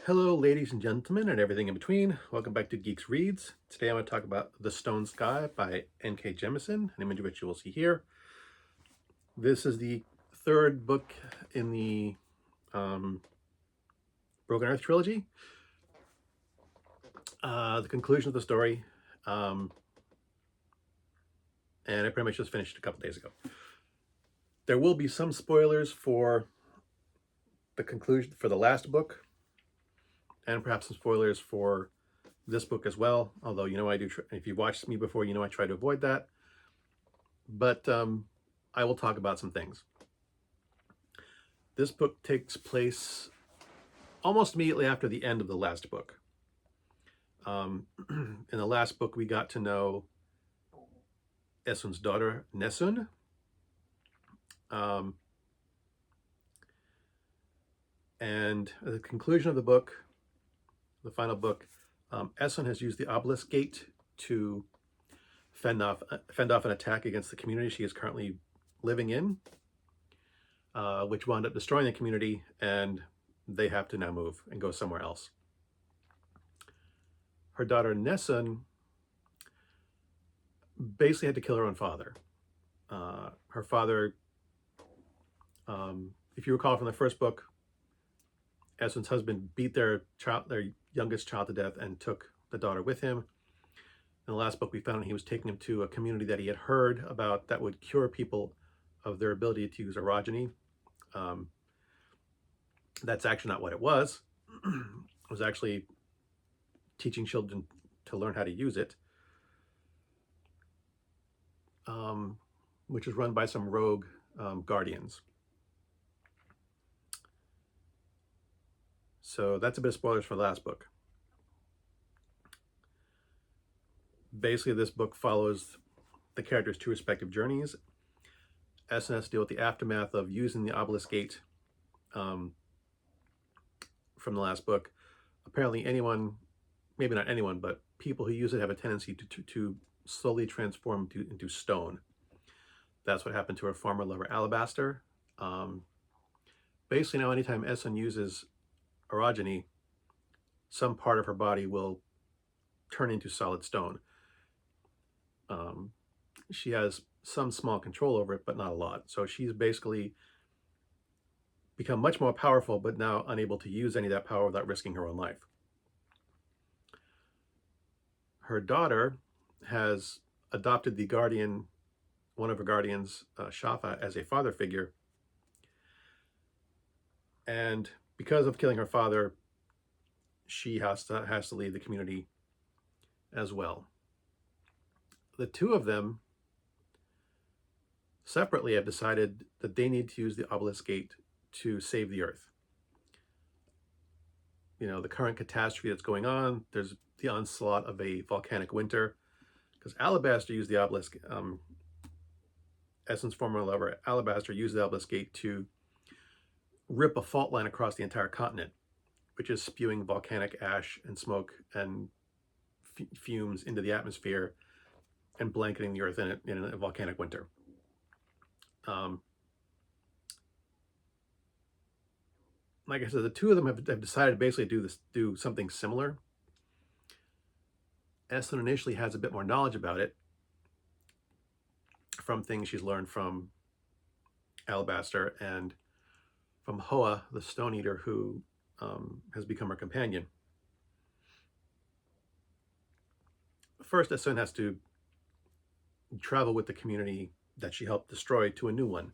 Hello, ladies and gentlemen, and everything in between. Welcome back to Geeks Reads. Today I'm going to talk about The Stone Sky by N.K. Jemisin, an image of which you will see here. This is the third book in the Broken Earth trilogy. The conclusion of the story, and I pretty much just finished a couple days ago. There will be some spoilers for the conclusion for the last book, and perhaps some spoilers for this book as well, although I do, if you've watched me before, I try to avoid that. But I will talk about some things. This book takes place almost immediately after the end of the last book. In the last book, we got to know Esun's daughter, Nesun. And at the conclusion of the book, the final book, Esun has used the obelisk gate to fend off an attack against the community she is currently living in, which wound up destroying the community, and they have to now move and go somewhere else. Her daughter Nesun basically had to kill her own father. Her father, if you recall from the first book, Esun's husband beat their youngest child to death and took the daughter with him. In the last book, we found he was taking him to a community that he had heard about that would cure people of their ability to use orogeny. That's actually not what it was. It was actually teaching children to learn how to use it, which is run by some rogue guardians. So that's a bit of spoilers for the last book. Basically, this book follows the characters' two respective journeys. Esun has to deal with the aftermath of using the obelisk gate from the last book. Apparently anyone, maybe not anyone, but people who use it have a tendency to slowly transform into stone. That's what happened to her former lover, Alabaster. Basically now anytime Esun uses orogeny, some part of her body will turn into solid stone. She has some small control over it, but not a lot. So she's basically become much more powerful, but now unable to use any of that power without risking her own life. Her daughter has adopted the guardian, one of her guardians, Shafa, as a father figure. And because of killing her father, she has to leave the community as well. The two of them separately have decided that they need to use the obelisk gate to save the Earth. The current catastrophe that's going on, there's the onslaught of a volcanic winter, because Alabaster used the obelisk, Esun's former lover, Alabaster used the obelisk gate to rip a fault line across the entire continent, which is spewing volcanic ash and smoke and fumes into the atmosphere and blanketing the Earth in a volcanic winter. Like I said, the two of them have decided to basically do something similar. Esun initially has a bit more knowledge about it from things she's learned from Alabaster and from Hoa, the Stone Eater, who has become her companion. First, Esun has to travel with the community that she helped destroy to a new one,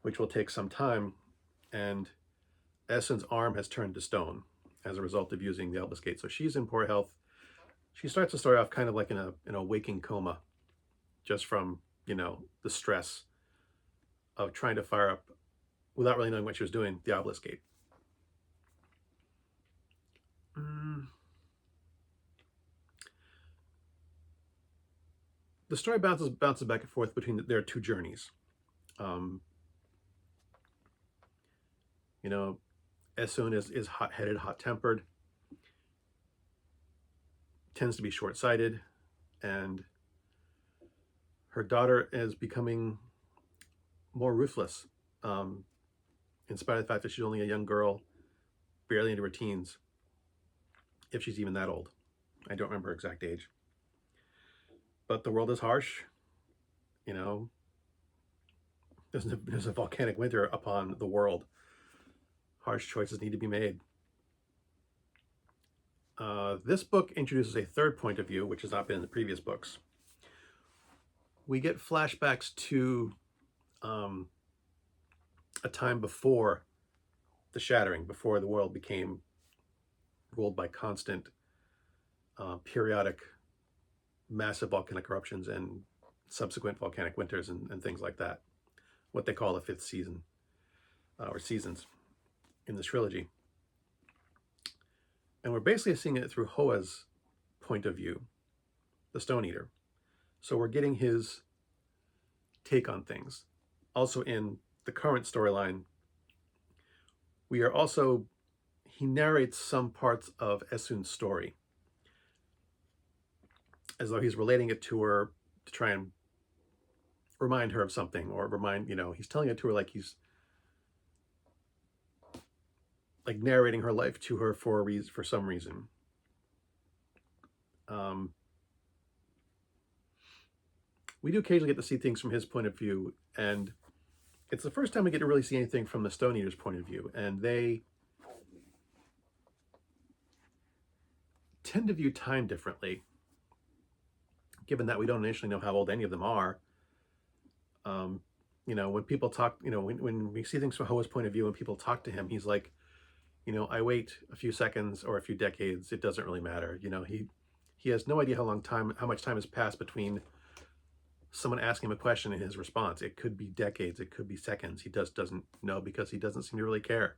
which will take some time, and Esun's arm has turned to stone as a result of using the obelisk gate. So she's in poor health. She starts the story off kind of like in a waking coma, just from the stress of trying to fire up, without really knowing what she was doing, the obelisk gate. The story bounces back and forth between their two journeys. Esun is hot-headed, hot-tempered, tends to be short-sighted, and her daughter is becoming more ruthless, in spite of the fact that she's only a young girl. barely into her teens, if she's even that old. I don't remember her exact age. But the world is harsh. You know, there's a volcanic winter upon the world. Harsh choices need to be made. This book introduces a third point of view, which has not been in the previous books. We get flashbacks to a time before the shattering, before the world became ruled by constant, periodic, massive volcanic eruptions and subsequent volcanic winters and things like that. What they call the fifth season, or seasons in this trilogy. And we're basically seeing it through Hoa's point of view, the Stone Eater. So we're getting his take on things. Also in the current storyline, he narrates some parts of Esun's story, as though he's relating it to her to try and remind her of something, or he's telling it to her like he's like narrating her life to her for some reason. We do occasionally get to see things from his point of view, and it's the first time we get to really see anything from the Stone Eater's point of view, and they tend to view time differently, given that we don't initially know how old any of them are. When people talk, when we see things from Hoa's point of view, when people talk to him, he's like, I wait a few seconds or a few decades, it doesn't really matter. He has no idea how much time has passed between someone asking him a question and his response. It could be decades, it could be seconds. He doesn't know, because he doesn't seem to really care.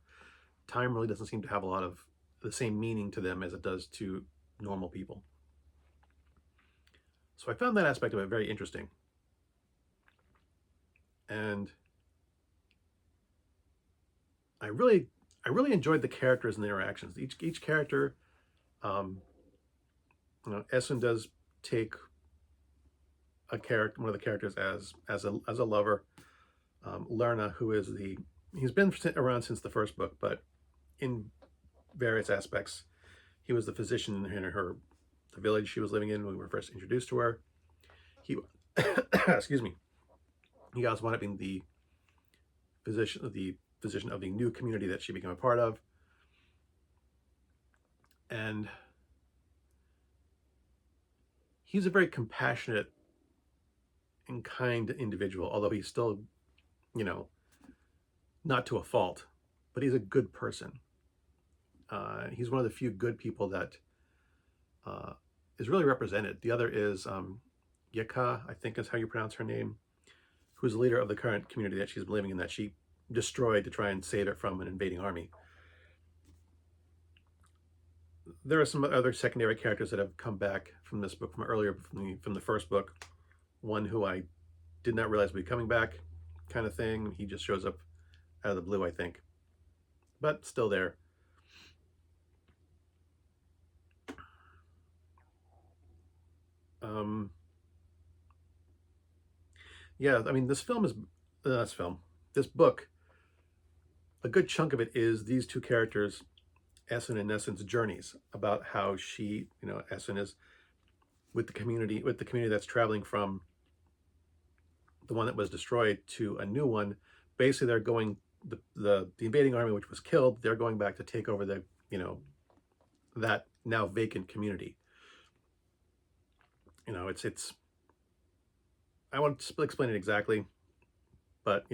Time really doesn't seem to have a lot of the same meaning to them as it does to normal people. So I found that aspect of it very interesting. And I really enjoyed the characters and the interactions. Each character, Esun does take one of the characters as a lover. Lerna, he's been around since the first book, but in various aspects, he was the physician in the village she was living in when we were first introduced to her. He, excuse me, he also wound up being the physician of the new community that she became a part of. And he's a very compassionate and kind individual, although he's still, not to a fault, but he's a good person. He's one of the few good people that is really represented. The other is GEEXX, I think is how you pronounce her name, who's the leader of the current community that she's living in, that she destroyed to try and save it from an invading army. There are some other secondary characters that have come back from this book, from the first book. One who I did not realize would be coming back, kind of thing. He just shows up out of the blue, I think, but still there. Yeah, I mean, this book, a good chunk of it is these two characters, Esun and Nessun's journeys, about how Esun is with the community that's traveling from the one that was destroyed to a new one. Basically, they're going, the invading army, which was killed, they're going back to take over that now vacant community. It's I won't explain it exactly, but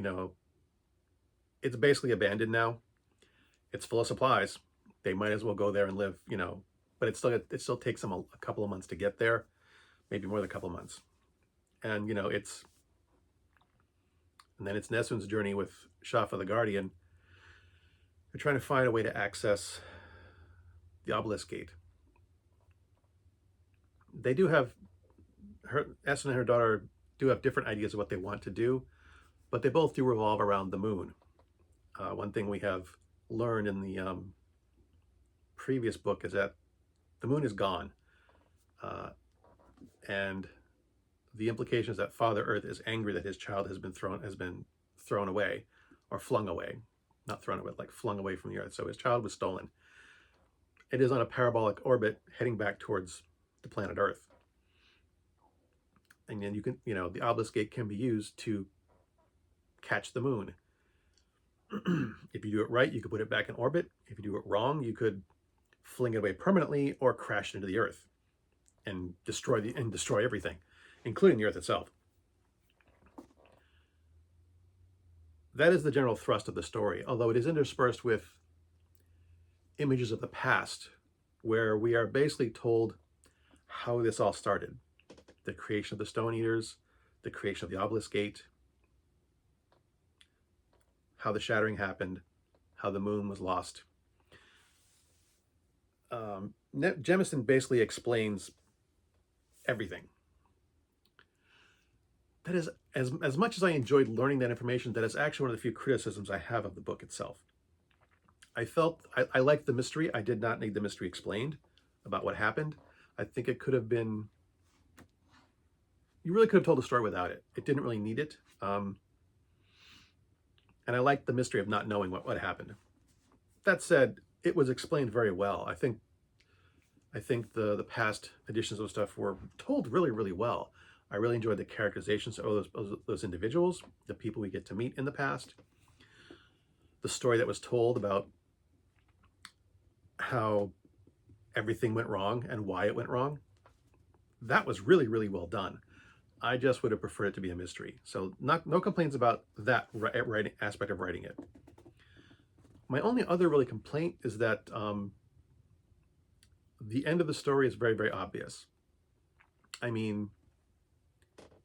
it's basically abandoned now. It's full of supplies. They might as well go there and live, but it still takes them a couple of months to get there, maybe more than a couple of months. And then it's Nessun's journey with Shafa the Guardian. They're trying to find a way to access the obelisk gate. They do have Esun and her daughter do have different ideas of what they want to do, but they both do revolve around the moon. One thing we have learned in the previous book is that the moon is gone, and the implication is that Father Earth is angry that his child has been thrown away, or flung away. not thrown away, like flung away from the Earth. So his child was stolen. It is on a parabolic orbit heading back towards the planet Earth. And then you can, the obelisk gate can be used to catch the moon. If you do it right, you could put it back in orbit. If you do it wrong, you could fling it away permanently or crash into the Earth and destroy everything, including the Earth itself. That is the general thrust of the story, although it is interspersed with images of the past, where we are basically told how this all started. The creation of the Stone Eaters, the creation of the obelisk gate, how the shattering happened, how the moon was lost. Jemisin basically explains everything. That is, as much as I enjoyed learning that information, that is actually one of the few criticisms I have of the book itself. I felt I liked the mystery. I did not need the mystery explained about what happened. I think it could have been, you really could have told a story without it. It didn't really need it. And I liked the mystery of not knowing what happened. That said, it was explained very well. I think the past editions of stuff were told really, really well. I really enjoyed the characterizations of those individuals, the people we get to meet in the past, the story that was told about how everything went wrong and why it went wrong. That was really, really well done. I just would have preferred it to be a mystery. So no complaints about that writing aspect of writing it. My only other really complaint is that the end of the story is very, very obvious. I mean,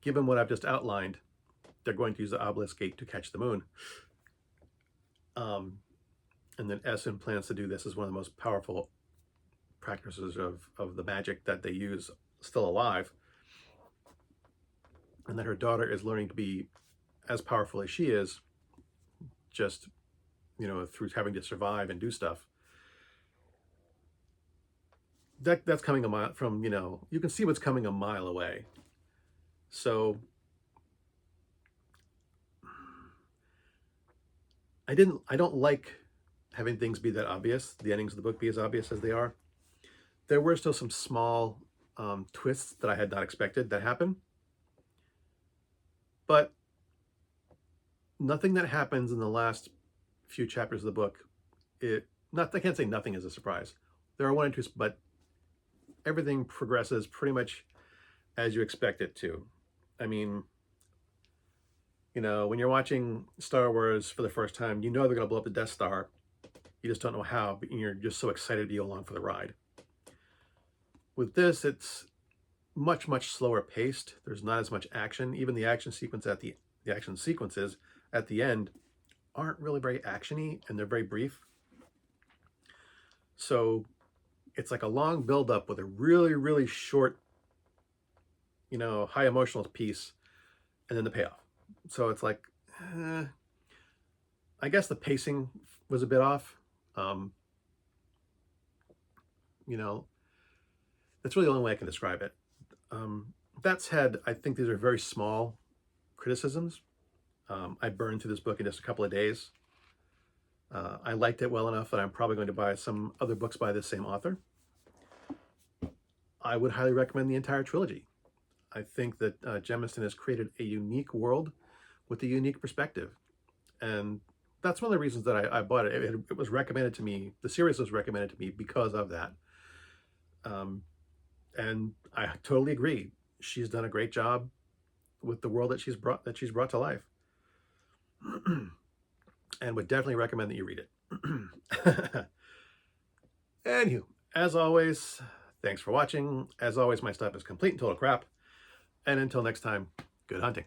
given what I've just outlined, they're going to use the obelisk gate to catch the moon. And then Essen plans to do this as one of the most powerful practices of the magic that they use still alive. And that her daughter is learning to be as powerful as she is, just, through having to survive and do stuff. That's coming a mile from, you can see what's coming a mile away. So I don't like having things be that obvious, the endings of the book be as obvious as they are. There were still some small twists that I had not expected that happened. But nothing that happens in the last few chapters of the book, I can't say nothing is a surprise. There are one or two, but everything progresses pretty much as you expect it to. I mean, when you're watching Star Wars for the first time, they're going to blow up the Death Star. You just don't know how, but you're just so excited to be along for the ride. With this, it's much, much slower paced. There's not as much action. Even the action sequences at the end aren't really very actiony, and they're very brief. So it's like a long build-up with a really, really short, high emotional piece, and then the payoff. So it's like, I guess the pacing was a bit off. That's really the only way I can describe it. That said, I think these are very small criticisms. I burned through this book in just a couple of days. I liked it well enough that I'm probably going to buy some other books by this same author. I would highly recommend the entire trilogy. I think that Jemisin has created a unique world with a unique perspective. And that's one of the reasons that I bought it. It was recommended to me, the series was recommended to me because of that. And I totally agree. She's done a great job with the world that she's brought to life. And would definitely recommend that you read it. Anywho, as always, thanks for watching. As always, my stuff is complete and total crap. And until next time, good hunting.